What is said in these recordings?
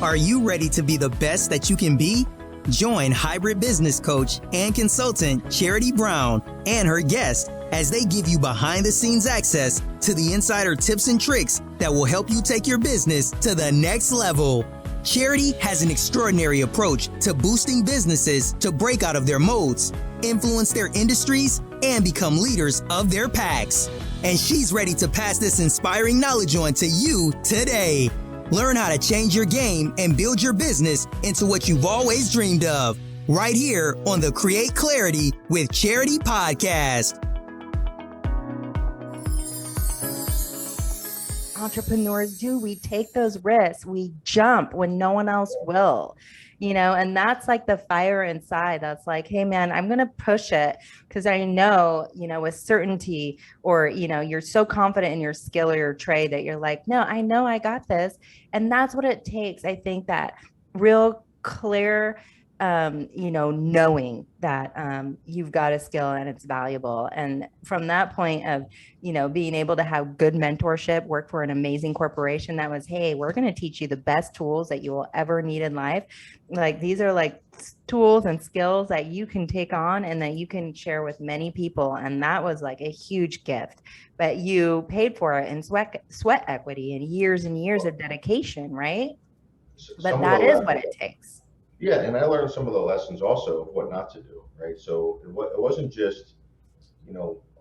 Are you ready to be the best that you can be? Join hybrid business coach and consultant Charity Brown and her guest as they give you behind-the-scenes access to the insider tips and tricks that will help you take your business to the next level. Charity has an extraordinary approach to boosting businesses to break out of their modes, influence their industries, and become leaders of their packs. And she's ready to pass this inspiring knowledge on to you today. Learn how to change your game and build your business into what you've always dreamed of, right here on the Create Clarity with Charity podcast. Entrepreneurs do. We take those risks. We jump when no one else will, and that's like the fire inside. That's like, hey man, I'm going to push it because I know, with certainty, or, you're so confident in your skill or your trade that you're like, no, I know I got this. And that's what it takes. I think that real clear, knowing that you've got a skill and it's valuable. And from that point of, being able to have good mentorship, work for an amazing corporation that was, hey, we're going to teach you the best tools that you will ever need in life. Like, these are like tools and skills that you can take on and that you can share with many people. And that was like a huge gift, but you paid for it in sweat equity and years of dedication, right? But that is what it takes. Yeah, and I learned some of the lessons also of what not to do, right? So it wasn't just,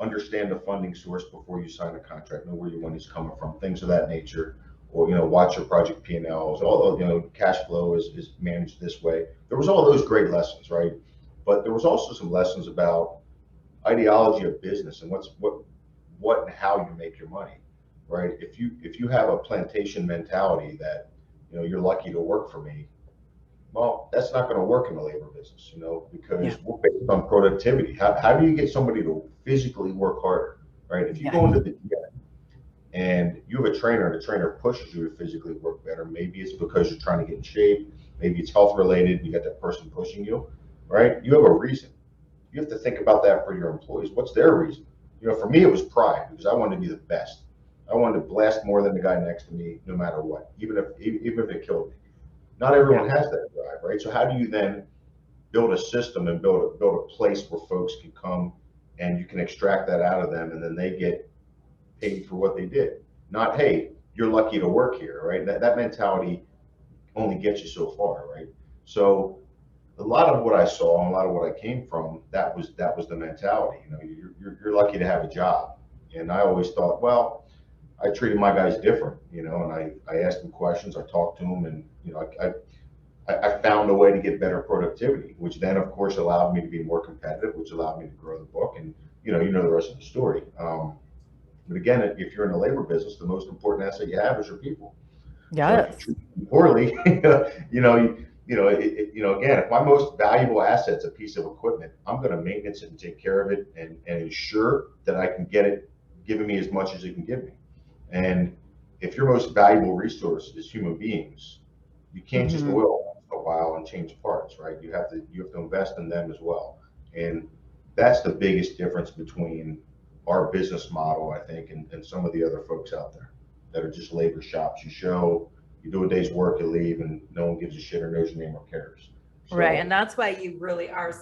understand the funding source before you sign a contract, know where your money's coming from, things of that nature, or, watch your project P&Ls, all, cash flow is managed this way. There was all those great lessons, right? But there was also some lessons about ideology of business and what and how you make your money, right? If you have a plantation mentality that, you're lucky to work for me, well, that's not going to work in the labor business, because we're based on productivity. How do you get somebody to physically work harder, right? If you go into the gym and you have a trainer and the trainer pushes you to physically work better, maybe it's because you're trying to get in shape, maybe it's health related, you got that person pushing you, right? You have a reason. You have to think about that for your employees. What's their reason? For me, it was pride, because I wanted to be the best. I wanted to blast more than the guy next to me, no matter what, even if it killed me. Not everyone has that drive, right? So how do you then build a system and build a place where folks can come and you can extract that out of them, and then they get paid for what they did? Not, hey, you're lucky to work here, right? That mentality only gets you so far, right? So a lot of what I saw and a lot of what I came from, that was the mentality. You're lucky to have a job. And I always thought, well, I treated my guys different, and I asked them questions, I talked to them, and I found a way to get better productivity, which then of course allowed me to be more competitive, which allowed me to grow the book, and the rest of the story. But again, if you're in the labor business, the most important asset you have is your people. Yeah. So if you treat them poorly, again, if my most valuable asset's a piece of equipment, I'm going to maintenance it and take care of it and ensure that I can get it giving me as much as it can give me. And if your most valuable resource is human beings, you can't just oil once in a while and change parts, right? You have to invest in them as well. And that's the biggest difference between our business model, I think, and some of the other folks out there that are just labor shops. You do a day's work, you leave, and no one gives a shit or knows your name or cares. So, right. And that's why you really are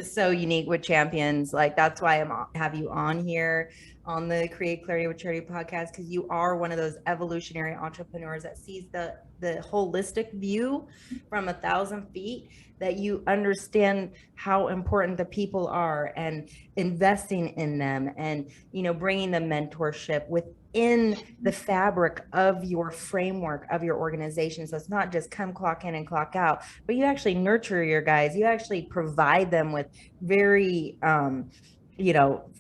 so unique with Champions. Like, that's why have you on here on the Create Clarity with Charity podcast, because you are one of those evolutionary entrepreneurs that sees the holistic view from 1,000 feet, that you understand how important the people are and investing in them, and bringing the mentorship within the fabric of your framework of your organization. So it's not just come clock in and clock out, but you actually nurture your guys. You actually provide them with very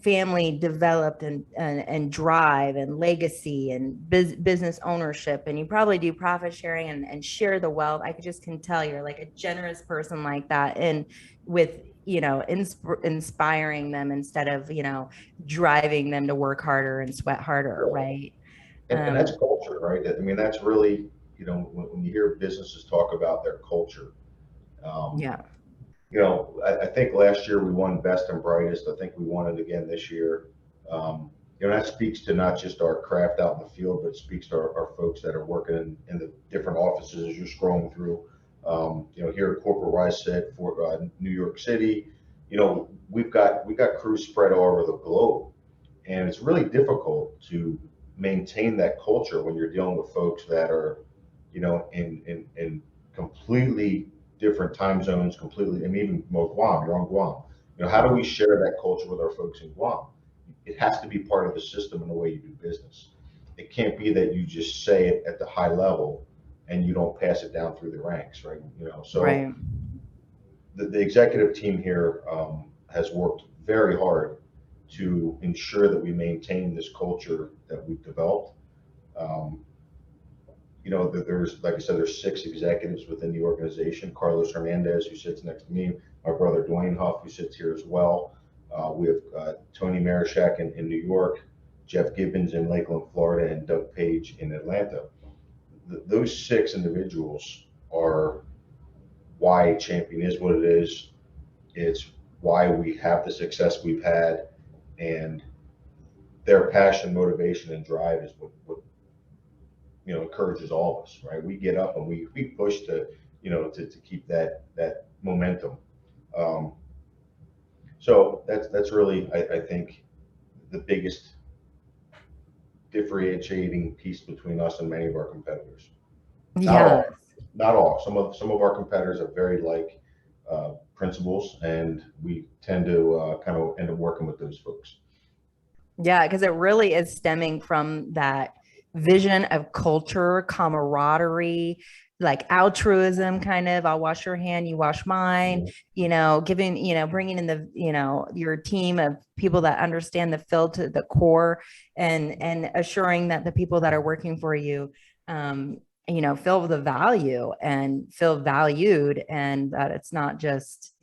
family developed and drive and legacy and business ownership. And you probably do profit sharing and share the wealth. I can tell you're like a generous person like that. And with, inspiring them instead of, driving them to work harder and sweat harder. Right. And that's culture, right? I mean, that's really, when you hear businesses talk about their culture, I think last year we won best and brightest. I think we won it again this year. that speaks to not just our craft out in the field, but it speaks to our folks that are working in the different offices as you're scrolling through. Here at Corporate where I sit for New York City, we've got crews spread all over the globe, and it's really difficult to maintain that culture when you're dealing with folks that are, in completely different time zones, completely, and even Guam, you're on Guam. How do we share that culture with our folks in Guam? It has to be part of the system and the way you do business. It can't be that you just say it at the high level and you don't pass it down through the ranks, right? So Right. the executive team here has worked very hard to ensure that we maintain this culture that we've developed. That there's, like I said, there's 6 executives within the organization. Carlos Hernandez, who sits next to me, my brother Dwayne Hough, who sits here as well. We have Tony Marischak in New York, Jeff Gibbons in Lakeland, Florida, and Doug Page in Atlanta. Those 6 individuals are why Champion is what it is. It's why we have the success we've had, and their passion, motivation, and drive is what encourages all of us, right? We get up and we push to keep that momentum. So that's really, I think, the biggest differentiating piece between us and many of our competitors. Yeah. Not all. Some of our competitors have very like principles, and we tend to kind of end up working with those folks. Yeah, because it really is stemming from that vision of culture, camaraderie, like altruism, kind of, I'll wash your hand, you wash mine, giving, bringing in the, your team of people that understand the field to the core, and assuring that the people that are working for you, feel the value and feel valued, and that it's not just,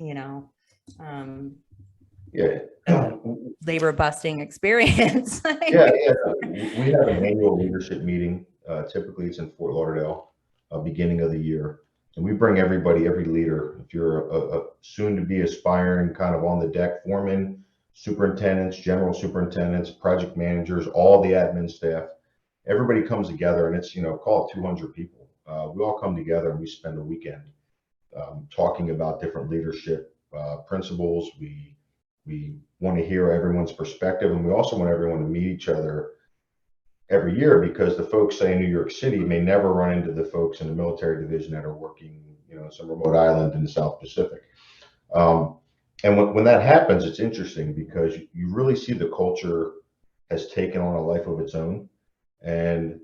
labor busting experience. Yeah. We have an annual leadership meeting. Typically it's in Fort Lauderdale, beginning of the year. And we bring every leader. If you're a soon to be aspiring kind of on the deck foreman, superintendents, general superintendents, project managers, all the admin staff, everybody comes together, and it's, call it 200 people. We all come together and we spend a weekend talking about different leadership principles. We want to hear everyone's perspective, and we also want everyone to meet each other every year, because the folks, say, in New York City may never run into the folks in the military division that are working, some remote island in the South Pacific. And when that happens, it's interesting because you really see the culture has taken on a life of its own, and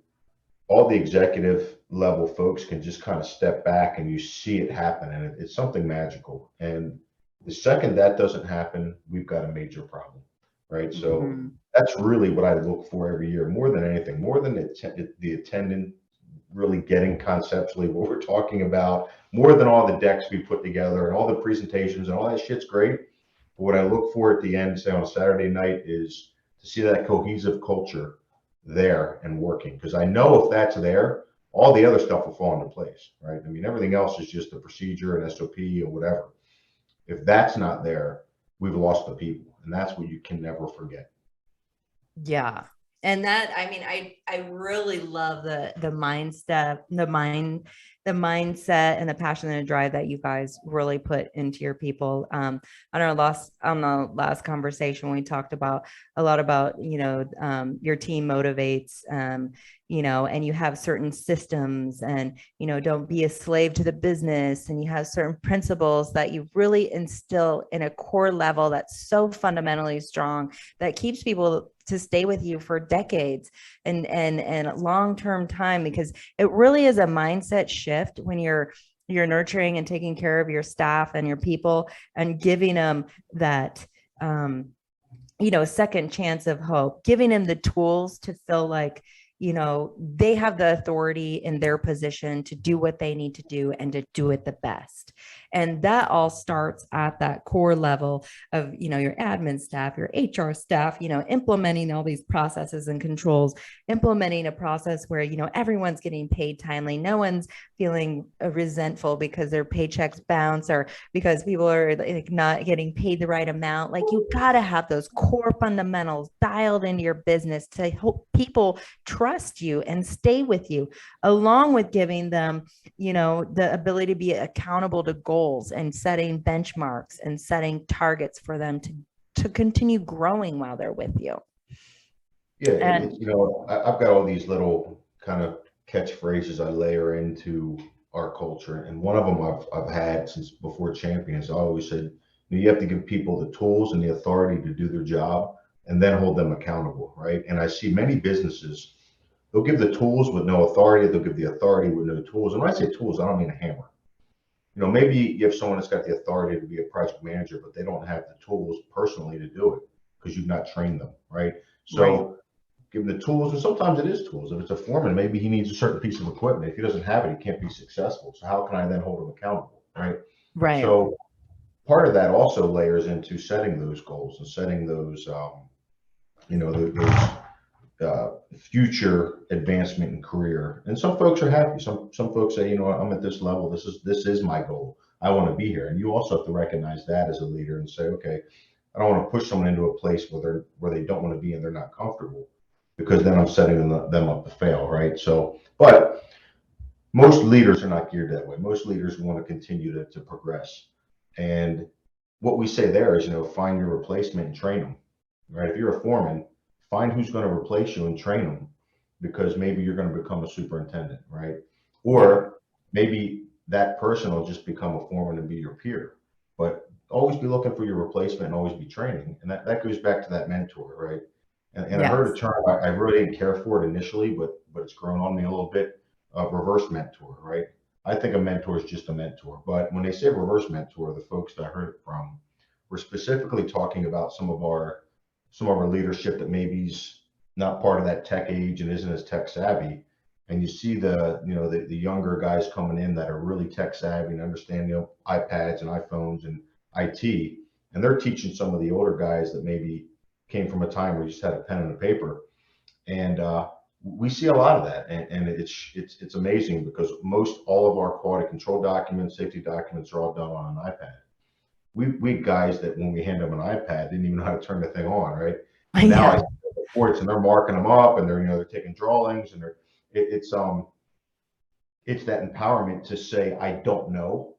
all the executive level folks can just kind of step back and you see it happen, and it's something magical. And the second that doesn't happen, we've got a major problem, right? So that's really what I look for every year, more than anything, more than the attendant really getting conceptually what we're talking about, more than all the decks we put together and all the presentations and all that shit's great. But what I look for at the end, say on a Saturday night, is to see that cohesive culture there and working. Because I know if that's there, all the other stuff will fall into place, right? I mean, everything else is just a procedure, an SOP, or whatever. If that's not there, we've lost the people, and that's what you can never forget. Yeah. And that, I mean, I really love the mindset, the mindset and the passion and the drive that you guys really put into your people. On the last conversation, we talked about a lot about, your team motivates, and you have certain systems, and, don't be a slave to the business, and you have certain principles that you really instill in a core level that's so fundamentally strong that keeps people to stay with you for decades and long-term time, because it really is a mindset shift when you're nurturing and taking care of your staff and your people, and giving them that second chance of hope, giving them the tools to feel like they have the authority in their position to do what they need to do and to do it the best. And that all starts at that core level of, your admin staff, your HR staff, implementing all these processes and controls, implementing a process where, everyone's getting paid timely. No one's feeling resentful because their paychecks bounce or because people are like not getting paid the right amount. Like, you got to have those core fundamentals dialed into your business to help people trust you and stay with you, along with giving them, the ability to be accountable to goals and setting benchmarks and setting targets for them to continue growing while they're with you. Yeah, and I've got all these little kind of catchphrases I layer into our culture, and one of them I've had since before Champions. I always said, you have to give people the tools and the authority to do their job, and then hold them accountable, right? And I see many businesses, they'll give the tools with no authority, they'll give the authority with no tools. And when I say tools, I don't mean a hammer. Maybe you have someone that's got the authority to be a project manager, but they don't have the tools personally to do it because you've not trained them, right? So give them the tools, and sometimes it is tools. If it's a foreman, maybe he needs a certain piece of equipment. If he doesn't have it, he can't be successful. So how can I then hold him accountable, right? Right. So part of that also layers into setting those goals and setting those, future advancement in career. And some folks are happy. Some folks say, I'm at this level. This is my goal. I want to be here. And you also have to recognize that as a leader and say, okay, I don't want to push someone into a place where they don't want to be and they're not comfortable, because then I'm setting them up to fail, right? So, but most leaders are not geared that way. Most leaders want to continue to progress. And what we say there is, find your replacement and train them, right? If you're a foreman, find who's going to replace you and train them, because maybe you're going to become a superintendent, right? Or maybe that person will just become a foreman and be your peer. But always be looking for your replacement and always be training. And that goes back to that mentor, right? And I heard a term, I really didn't care for it initially, but it's grown on me a little bit, reverse mentor, right? I think a mentor is just a mentor. But when they say reverse mentor, the folks that I heard it from were specifically talking about some of our leadership that maybe is not part of that tech age and isn't as tech savvy. And you see the younger guys coming in that are really tech savvy and understand, iPads and iPhones and IT, and they're teaching some of the older guys that maybe came from a time where you just had a pen and a paper. And we see a lot of that, and it's amazing, because most all of our quality control documents, safety documents are all done on an iPad. We guys that when we hand them an iPad didn't even know how to turn the thing on, right? And now I see the reports and they're marking them up, and they're taking drawings, and it's that empowerment to say I don't know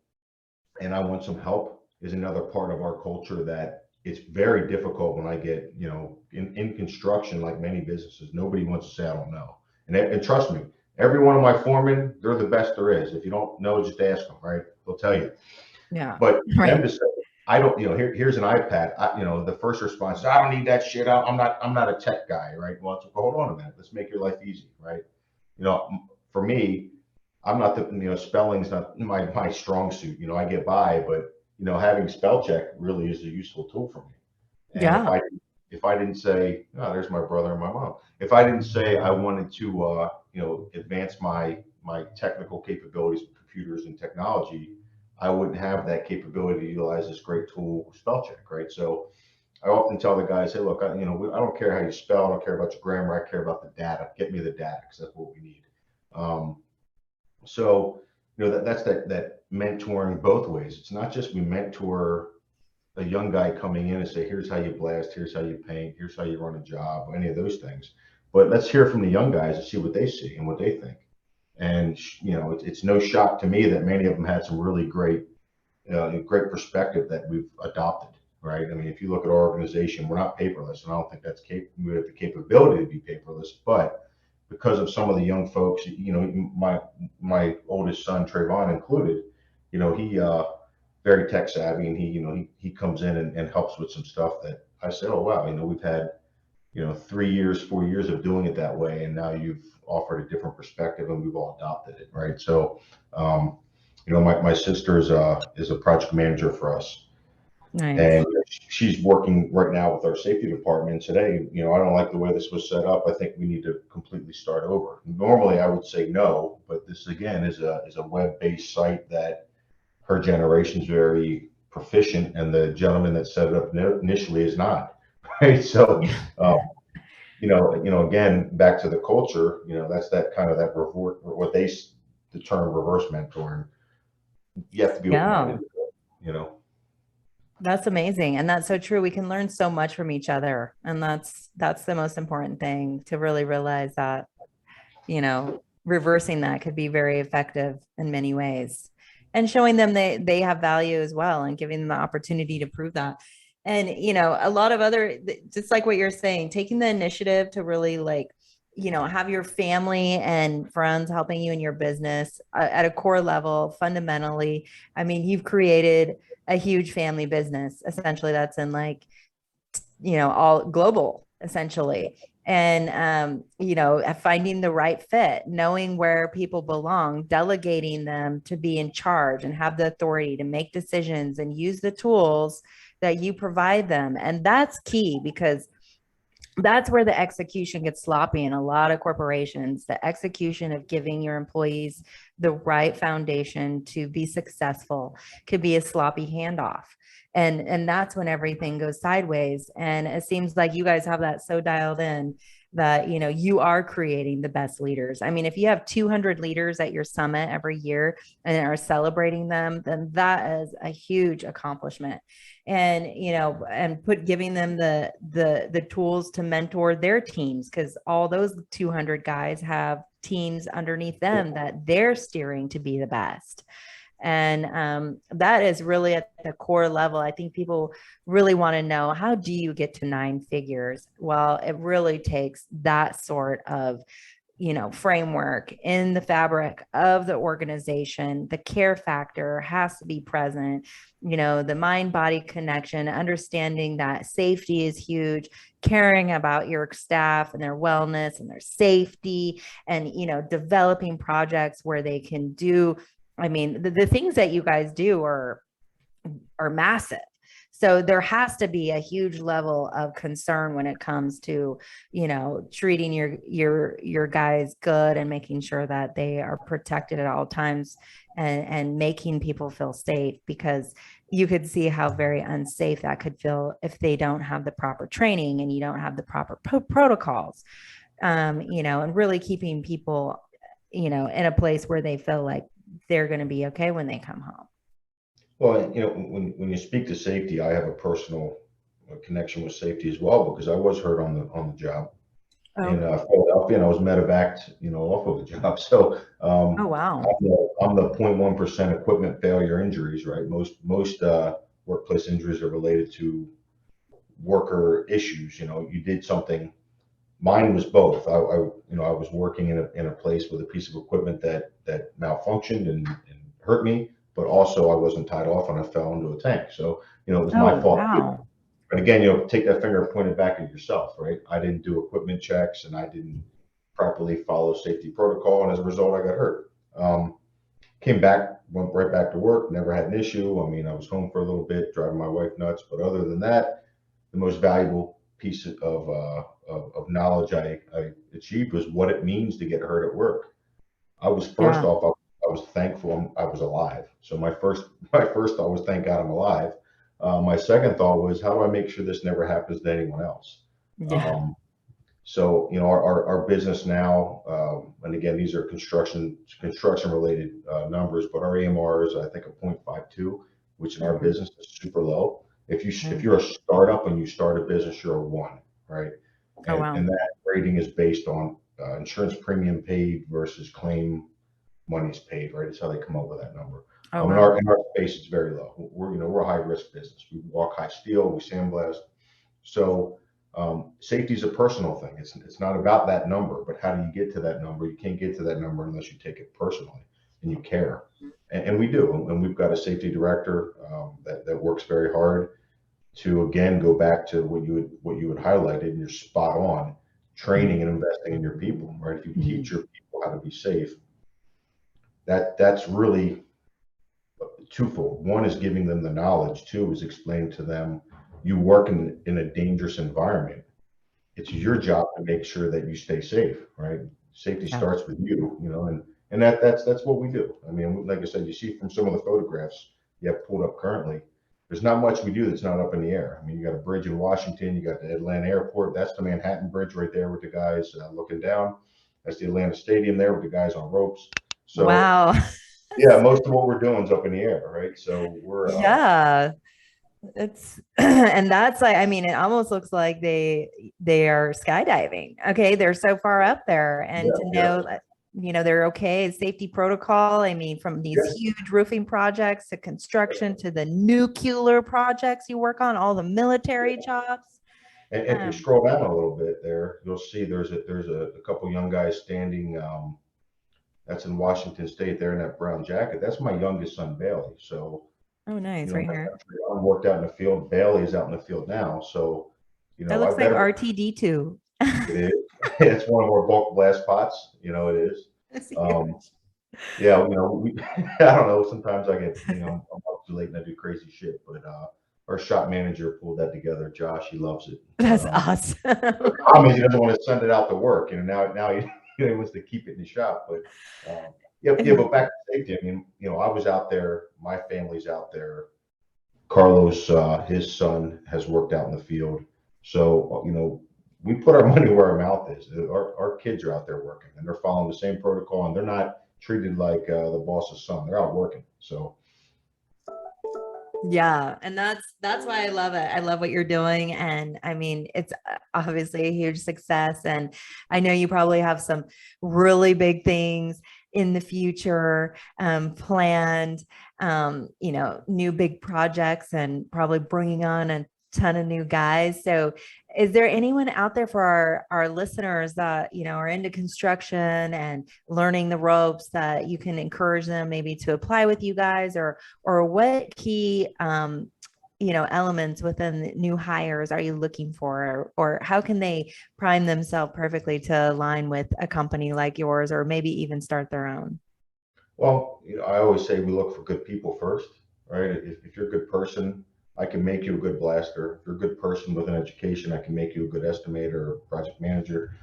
and I want some help is another part of our culture that it's very difficult when I get, in construction, like many businesses, nobody wants to say I don't know. And trust me, every one of my foremen, they're the best there is. If you don't know, just ask them, right? They'll tell you. Yeah. But them to say, I don't, here's an iPad. The first response is, I don't need that shit. I'm not a tech guy, right? Well, hold on a minute. Let's make your life easy, right? For me, I'm not spelling's not my strong suit. I get by, but having spell check really is a useful tool for me. And if I didn't say, oh, there's my brother and my mom. If I didn't say I wanted to, advance my technical capabilities with computers and technology, I wouldn't have that capability to utilize this great tool, spell check, right? So I often tell the guys, hey, look, I don't care how you spell, I don't care about your grammar, I care about the data. Get me the data, because that's what we need. So that's that mentoring both ways. It's not just we mentor a young guy coming in and say, here's how you blast, here's how you paint, here's how you run a job, any of those things. But let's hear from the young guys and see what they see and what they think. And it's no shock to me that many of them had some really great perspective that we've adopted, right? I mean, if you look at our organization, we're not paperless, and I don't think we have the capability to be paperless. But because of some of the young folks, my oldest son Trayvon included, he very tech savvy, and he comes in and helps with some stuff that I said, oh wow, we've had 3 years, 4 years of doing it that way, and now you've offered a different perspective, and we've all adopted it, right? So, my sister is a project manager for us, Nice. And she's working right now with our safety department. Today, I don't like the way this was set up. I think we need to completely start over. Normally, I would say no, but this again is a web-based site that her generation's very proficient, and the gentleman that set it up initially is not. Right. So, again, back to the culture, that's that kind of that revert, the term reverse mentoring. You have to be Yeah. open-minded, you know. That's amazing. And that's so true. We can learn so much from each other. And that's the most important thing, to really realize that, reversing that could be very effective in many ways, and showing them they have value as well, and giving them the opportunity to prove that. And, a lot of other, just like what you're saying, taking the initiative to really, like, have your family and friends helping you in your business at a core level, fundamentally. I mean, you've created a huge family business, essentially, that's in, like, all global, essentially. And, finding the right fit, knowing where people belong, delegating them to be in charge and have the authority to make decisions and use the tools that you provide them. And that's key, because that's where the execution gets sloppy in a lot of corporations. The execution of giving your employees the right foundation to be successful could be a sloppy handoff. And that's when everything goes sideways. And it seems like you guys have that so dialed in that, you are creating the best leaders. I mean, if you have 200 leaders at your summit every year and are celebrating them, then that is a huge accomplishment. And, giving them the tools to mentor their teams, because all those 200 guys have teams underneath them that they're steering to be the best. And that is really at the core level. I think people really want to know, how do you get to 9 figures? Well, it really takes that sort of, framework in the fabric of the organization. The care factor has to be present, the mind body connection, understanding that safety is huge, caring about your staff and their wellness and their safety, and, developing projects where they can do, I mean, the things that you guys do are massive. So there has to be a huge level of concern when it comes to, treating your guys good and making sure that they are protected at all times, and making people feel safe, because you could see how very unsafe that could feel if they don't have the proper training and you don't have the proper protocols, and really keeping people, in a place where they feel like they're going to be okay when they come home. Well, when you speak to safety, I have a personal connection with safety as well, because I was hurt on the job in Philadelphia, and I was medevaced, off of the job. So, Oh, wow. I'm the 0.1% equipment failure injuries, right? Most workplace injuries are related to worker issues. You did something. Mine was both. I was working in a place with a piece of equipment that malfunctioned and hurt me, but also I wasn't tied off and I fell into a tank. So, it was my fault. Wow. But again, take that finger and point it back at yourself, right? I didn't do equipment checks, and I didn't properly follow safety protocol, and as a result, I got hurt. Came back, went right back to work, never had an issue. I mean, I was home for a little bit, driving my wife nuts, but other than that, the most valuable piece of knowledge I achieved was what it means to get hurt at work. I was off, I was thankful I was alive. So my first thought was, thank God I'm alive. My second thought was, how do I make sure this never happens to anyone else? Yeah. So, our business now, and again, these are construction related numbers, but our AMR is, I think, a 0.52, which in our business is super low. If you're a startup and you start a business, you're a 1, right? Oh, wow. And that rating is based on insurance premium paid versus claim monies paid, right? It's how they come up with that number. Oh, wow. In our space, it's very low. We're a high risk business. We walk high steel, we sandblast. So safety is a personal thing. It's not about that number, but how do you get to that number? You can't get to that number unless you take it personally and you care. And we do. And we've got a safety director that works very hard to, again, go back to what you had highlighted, and you're spot on, training and investing in your people, right? If you teach your people how to be safe, that's really twofold. One is giving them the knowledge. Two is explaining to them, you work in a dangerous environment. It's your job to make sure that you stay safe, right? Safety starts with you, and that's what we do. I mean, like I said, you see from some of the photographs, you have pulled up currently, there's not much we do that's not up in the air. I mean, you got a bridge in Washington, you got the Atlanta airport. That's the Manhattan Bridge right there with the guys looking down. That's the Atlanta Stadium there with the guys on ropes. So Wow. yeah, most of what we're doing is up in the air, right? So we're Yeah. It's and that's like, I mean, it almost looks like they are skydiving. Okay, they're so far up there, and to know that, they're okay, safety protocol. I mean, from these huge roofing projects to construction to the nuclear projects you work on, all the military jobs. And if you scroll down a little bit there, you'll see there's a couple young guys standing. That's in Washington State there in that brown jacket. That's my youngest son, Bailey. So, Oh, nice, right here. I worked out in the field. Bailey is out in the field now. So, That looks like RTD2. It is. It's one of our bulk blast pots. It is. Yeah, I don't know. Sometimes I get, I'm up too late and I do crazy shit. But our shop manager pulled that together. Josh, he loves it. That's awesome. The problem is he doesn't want to send it out to work. Now he wants to keep it in the shop. But but back to safety. I mean, I was out there. My family's out there. Carlos, his son, has worked out in the field. So, we put our money where our mouth is. Our kids are out there working, and they're following the same protocol, and they're not treated like the boss's son. They're out working. So. Yeah, and that's why I love it. I love what you're doing, and I mean, it's obviously a huge success, and I know you probably have some really big things in the future planned, new big projects, and probably bringing on a ton of new guys. So is there anyone out there for our listeners that, are into construction and learning the ropes that you can encourage them maybe to apply with you guys, or what key, elements within the new hires are you looking for, or how can they prime themselves perfectly to align with a company like yours, or maybe even start their own? Well, I always say we look for good people first, right? If you're a good person, I can make you a good blaster. If you're a good person with an education, I can make you a good estimator or project manager.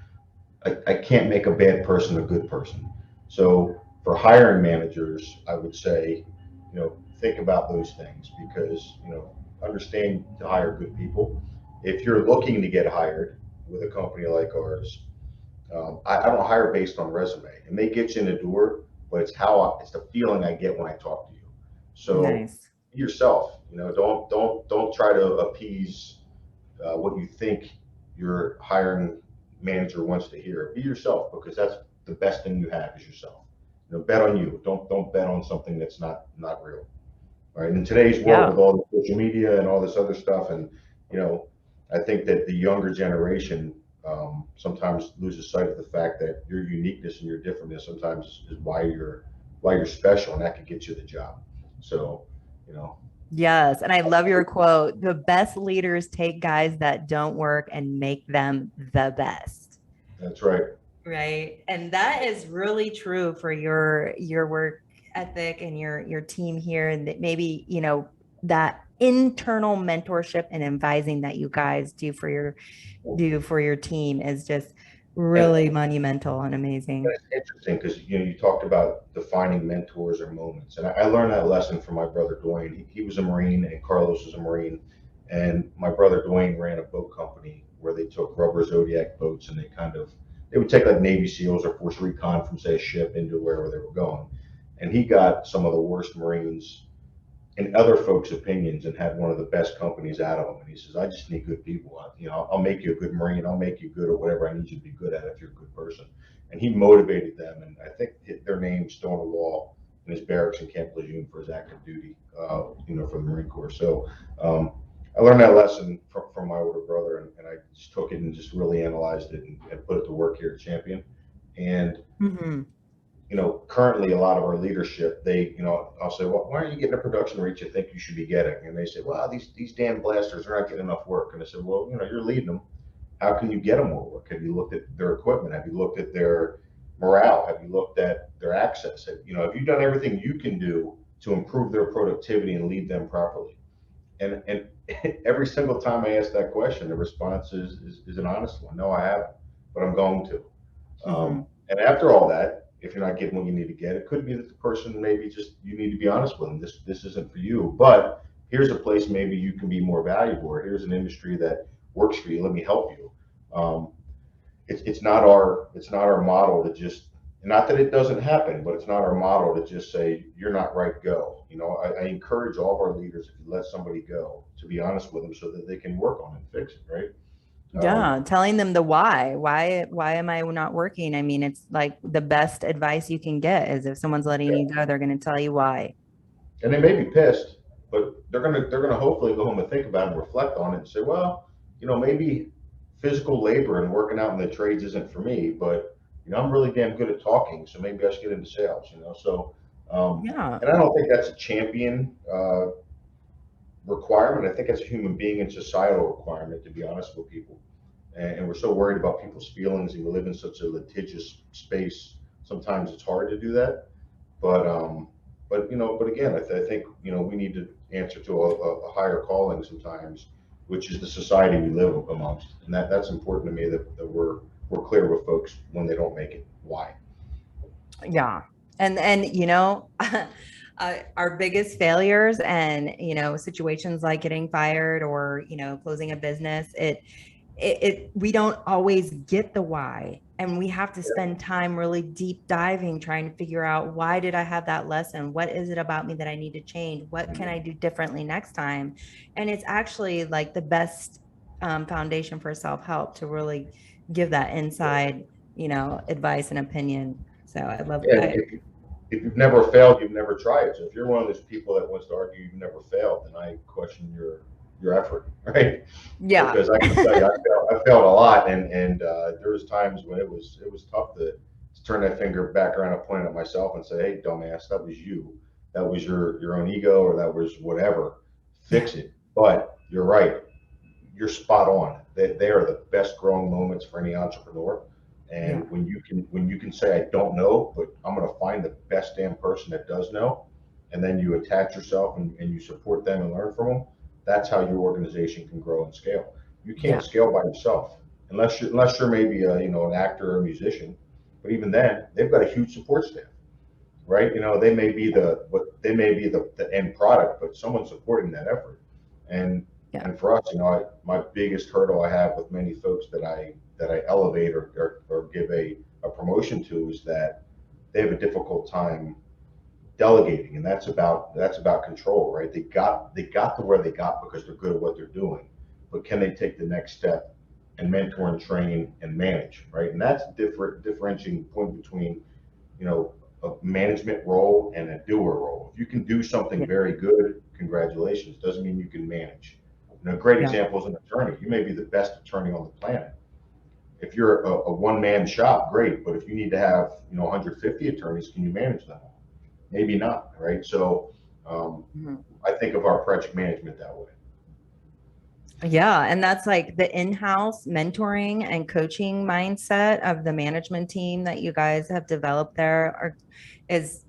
I can't make a bad person a good person. So for hiring managers, I would say, think about those things, because, understand to hire good people. If you're looking to get hired with a company like ours, I don't hire based on resume. It may get you in the door, but it's the feeling I get when I talk to you. So Nice. Be yourself. Don't try to appease what you think your hiring manager wants to hear. Be yourself, because that's the best thing you have is yourself. Bet on you. Don't bet on something that's not real. All right. In today's world, with all the social media and all this other stuff, and I think that the younger generation sometimes loses sight of the fact that your uniqueness and your differentness sometimes is why you're special, and that can get you the job. So, Yes. And I love your quote. The best leaders take guys that don't work and make them the best. That's right. Right. And that is really true for your work ethic and your team here. And that maybe, that internal mentorship and advising that you guys do for your team is just really monumental and amazing. It's interesting because you talked about defining mentors or moments, and I learned that lesson from my brother Dwayne. He was a Marine, and Carlos was a Marine, and my brother Dwayne ran a boat company where they took rubber Zodiac boats, and they would take like Navy SEALs or Force Recon from, say, a ship into wherever they were going, and he got some of the worst Marines in other folks' opinions and had one of the best companies out of them. And he says, I just need good people. I'll make you a good Marine. I'll make you good at whatever I need you to be good at if you're a good person. And he motivated them. And I think their name's still on the wall in his barracks in Camp Lejeune for his active duty, for the Marine Corps. So I learned that lesson from my older brother, and I just took it and just really analyzed it and put it to work here at Champion. And currently a lot of our leadership, I'll say, well, why aren't you getting the production rates you think you should be getting? And they say, well, these damn blasters are not getting enough work. And I said, well, you're leading them. How can you get them more work? Have you looked at their equipment? Have you looked at their morale? Have you looked at their access? Have you done everything you can do to improve their productivity and lead them properly? And every single time I ask that question, the response is an honest one. No, I haven't, but I'm going to. And after all that, if you're not getting what you need to get. It could be that the person maybe just, you need to be honest with them. This isn't for you, but here's a place maybe you can be more valuable, or here's an industry that works for you. Let me help you. It's not our model to just, not that it doesn't happen, but it's not our model to just say, you're not right, go. I encourage all of our leaders, if you let somebody go, to be honest with them so that they can work on it and fix it, right? Yeah, telling them the why am I not working? I mean, it's like the best advice you can get is if someone's letting you go, they're going to tell you why. And they may be pissed, but they're gonna hopefully go home and think about it and reflect on it and say, well, maybe physical labor and working out in the trades isn't for me, but I'm really damn good at talking, so maybe I should get into sales. So Yeah. and I don't think that's a champion requirement. I think that's a human being and societal requirement, to be honest with people. And we're so worried about people's feelings, and we live in such a litigious space. Sometimes it's hard to do that, but again, I think we need to answer to a higher calling sometimes, which is the society we live amongst, and that's important to me, that we're clear with folks when they don't make it why. Yeah. And our biggest failures and, situations like getting fired or, closing a business, we don't always get the why. And we have to spend time really deep diving, trying to figure out, why did I have that lesson? What is it about me that I need to change? What can I do differently next time? And it's actually like the best foundation for self-help, to really give that inside, advice and opinion. So I love that. If you've never failed, you've never tried. So if you're one of those people that wants to argue you've never failed, then I question your effort, right? Yeah. Because I can tell you, I failed a lot, and there was times when it was tough to turn that finger back around and point at myself and say, "Hey, dumbass, that was you. That was your own ego, or that was whatever. Fix it." But you're right. You're spot on. They are the best growing moments for any entrepreneur. And when you can say, I don't know, but I'm going to find the best damn person that does know, and then you attach yourself and you support them and learn from them, that's how your organization can grow and scale. You can't scale by yourself unless you're maybe an actor or a musician, but even then they've got a huge support staff, right? They may be the end product, but someone's supporting that effort. And for us, my biggest hurdle I have with many folks that I elevate or give a promotion to is that they have a difficult time delegating, and that's about control, right? They got to where they got because they're good at what they're doing, but can they take the next step and mentor and train and manage, right? And that's a differentiating point between a management role and a doer role. If you can do something very good, congratulations. Doesn't mean you can manage. A great example is an attorney. You may be the best attorney on the planet. If you're a one-man shop, great. But if you need to have 150 attorneys, can you manage them? Maybe not, right? So I think of our project management that way. Yeah. And that's like the in-house mentoring and coaching mindset of the management team that you guys have developed there is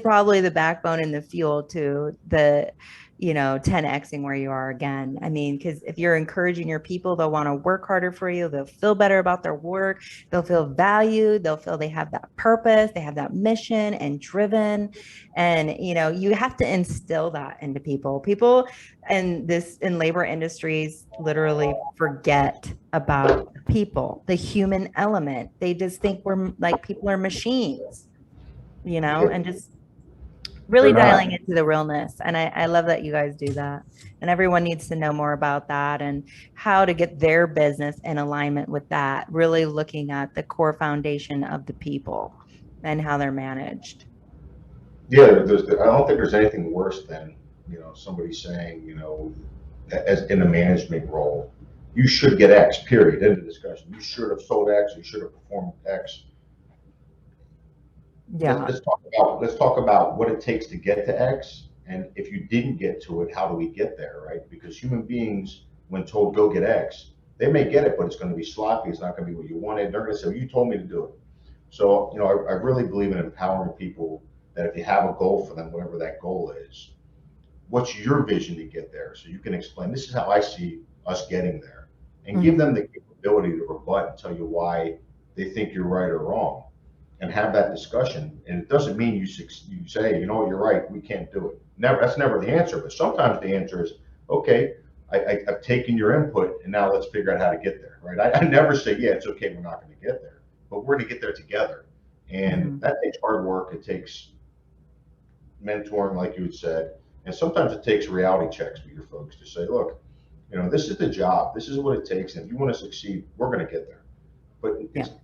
probably the backbone and the fuel to the 10xing where you are again. I mean, because if you're encouraging your people, they'll want to work harder for you. They'll feel better about their work. They'll feel valued. They'll feel they have that purpose. They have that mission and driven. And, you have to instill that into people. People in labor industries literally forget about people, the human element. They just think we're like, people are machines, and just really dialing into the realness. And I love that you guys do that. And everyone needs to know more about that and how to get their business in alignment with that, really looking at the core foundation of the people and how they're managed. Yeah, I don't think there's anything worse than, somebody saying, as in a management role, you should get X, period, end of discussion. You should have sold X, you should have performed X. Yeah. Let's talk about what it takes to get to X, and if you didn't get to it, how do we get there, right? Because human beings, when told go get X, they may get it, but it's going to be sloppy. It's not going to be what you wanted. They're going to say, well, you told me to do it. So, I really believe in empowering people that if you have a goal for them, whatever that goal is, what's your vision to get there? So you can explain, this is how I see us getting there, and give them the capability to rebut and tell you why they think you're right or wrong. and have that discussion. And it doesn't mean you say, you know what, you're right, we can't do it. Never, that's never the answer. But sometimes the answer is, okay, I've taken your input, and now let's figure out how to get there, right? I never say, yeah, it's okay, we're not going to get there, but we're going to get there together. And that takes hard work. It takes mentoring, like you had said, and sometimes it takes reality checks with your folks to say, look, you know, this is the job, this is what it takes, and if you want to succeed, we're going to get there. But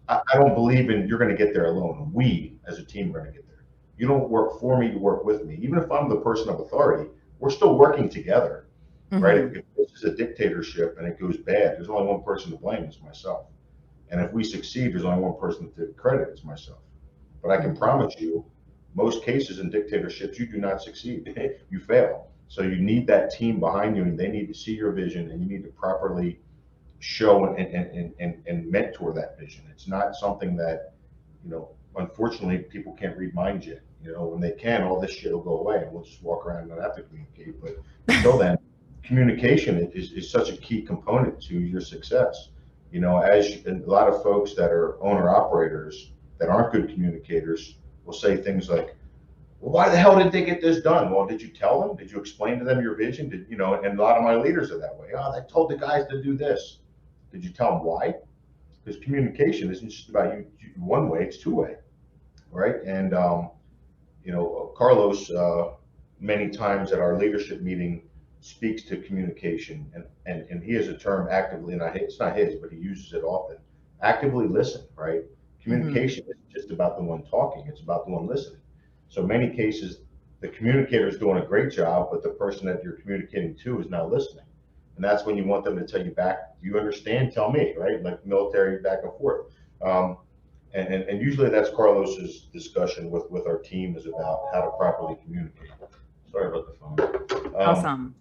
I don't believe in you're going to get there alone. We, as a team, are going to get there. You don't work for me, you work with me. Even if I'm the person of authority, we're still working together, right? If this is a dictatorship and it goes bad, there's only one person to blame, it's myself. And if we succeed, there's only one person to credit, it's myself. But I can promise you, most cases in dictatorships, you do not succeed. You fail. So you need that team behind you, and they need to see your vision, and you need to properly show and mentor that vision. It's not something that, you know, unfortunately people can't read minds yet. You know, when they can, all this shit will go away and we'll just walk around and not have to communicate. But until then, communication is such a key component to your success. You know, as a lot of folks that are owner operators that aren't good communicators will say things like, well, why the hell did they get this done? Well, did you tell them? Did you explain to them your vision? Did you know? And a lot of my leaders are that way. Oh, they told the guys to do this. Did you tell them why? Because communication isn't just about you one way; it's two way, right? And you know, Carlos many times at our leadership meeting speaks to communication, and he has a term actively, and it's not his, but he uses it often. Actively listen, right? Communication isn't just about the one talking; it's about the one listening. So many cases, the communicator is doing a great job, but the person that you're communicating to is not listening. And that's when you want them to tell you back, do you understand? Tell me, right? Like military back and forth. And usually that's Carlos's discussion with our team is about how to properly communicate. Sorry about the phone. Awesome.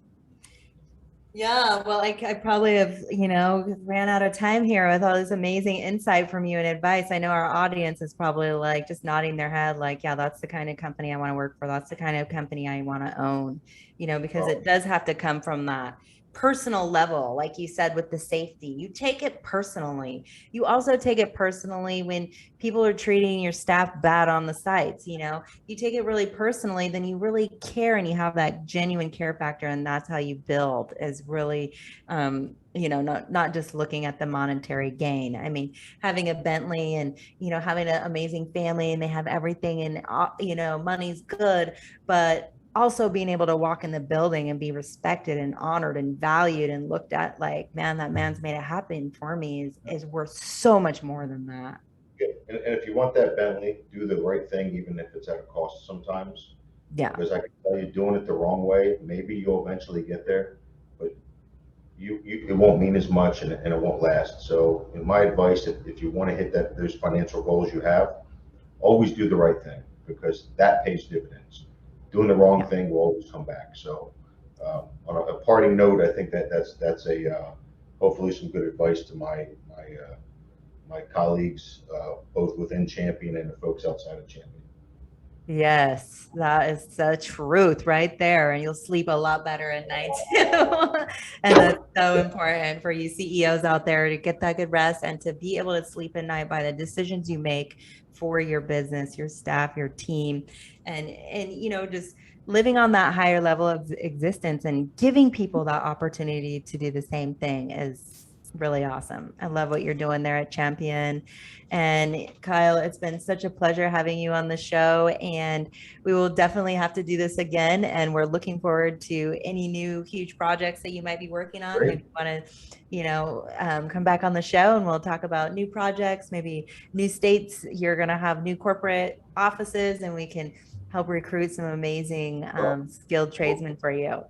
Yeah, well, I probably have, you know, ran out of time here with all this amazing insight from you and advice. I know our audience is probably like just nodding their head, like, yeah, that's the kind of company I want to work for. That's the kind of company I want to own, you know, because it does have to come from that personal level. Like you said, with the safety, you take it personally. You also take it personally when people are treating your staff bad on the sites, you know, you take it really personally, then you really care and you have that genuine care factor. And that's how you build, is really, you know, not just looking at the monetary gain. I mean, having a Bentley and, you know, having an amazing family and they have everything and, you know, money's good, but also being able to walk in the building and be respected and honored and valued and looked at like, man, that man's made it happen for me is worth so much more than that. And if you want that Bentley, do the right thing, even if it's at a cost sometimes. Yeah. Because I can tell you, doing it the wrong way, maybe you'll eventually get there, but it won't mean as much and it won't last. So, in my advice, if you want to hit those financial goals you have, always do the right thing because that pays dividends. Doing the wrong thing will always come back. So, on a parting note, I think that's a hopefully some good advice to my colleagues, both within Champion and the folks outside of Champion. Yes, that is the truth right there. And you'll sleep a lot better at night too. And that's so important for you CEOs out there to get that good rest and to be able to sleep at night by the decisions you make for your business, your staff, your team, and you know, just living on that higher level of existence and giving people that opportunity to do the same thing is really awesome. I love what you're doing there at Champion. And Kyle, it's been such a pleasure having you on the show, and we will definitely have to do this again. And we're looking forward to any new huge projects that you might be working on. Great. If you want to, you know, come back on the show and we'll talk about new projects, maybe new states. You're going to have new corporate offices and we can help recruit some amazing skilled tradesmen for you.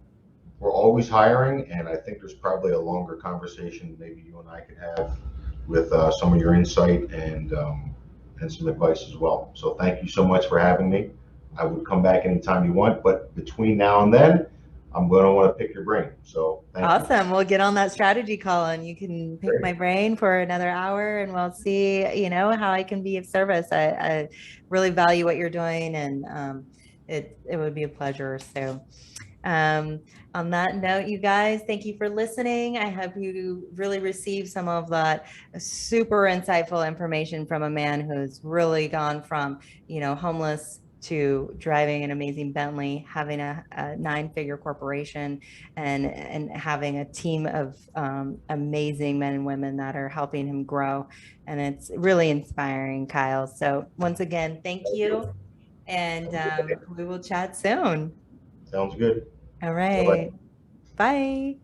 We're always hiring, and I think there's probably a longer conversation maybe you and I could have with some of your insight and some advice as well. So thank you so much for having me. I would come back anytime you want, but between now and then, I'm going to want to pick your brain. So thank you. Awesome. We'll get on that strategy call and you can pick my brain for another hour and we'll see, you know, how I can be of service. I really value what you're doing, and it would be a pleasure. So On that note, you guys, thank you for listening. I hope you really received some of that super insightful information from a man who's really gone from, homeless to driving an amazing Bentley, having a 9-figure corporation, and having a team of amazing men and women that are helping him grow. And it's really inspiring, Kyle. So once again, thank you. And we will chat soon. Sounds good. All Bye-bye. right. Bye.